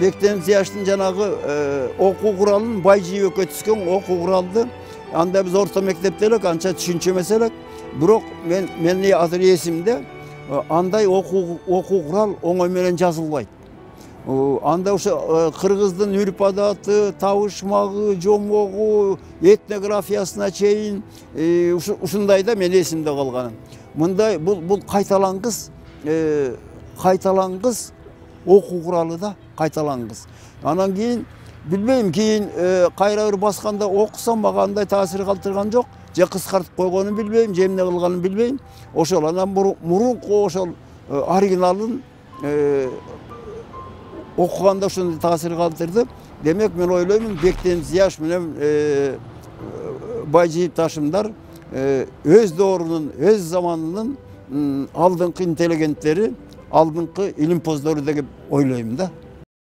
Бектен Зияштын жанагы окуу куралын байжийөккө түскөн окуу куралды анда биз орто мектепте элек анча түшүнчү эмес элек. Бирок мен азыр эсимде андай окуу курал оңой менен жазылбайт. Анда ошо кыргыздын үрп адаты, табышмагы, жомогу, этнографиясына чейин ушундайда мен эсимде калган. Мындай бул кайталангыс окуу куралы да кайталангыс. Анан кийин билбейм, кийин кайра бир басканда окусам мага андай таасир калтырган жок. Же кыскартып койгонун билбейм, же эмне кылганын билбейм. Ошол анан мурунку ошол оригиналын окуганда ошондой таасир калтырды. Демек мен ойлоймун, Бектен Зияш менен Байжиев Ташымдар өз доорунун, өз заманынын алдыңкы интеллигенттери, алдыңкы илимпоздору деп ойлойм да.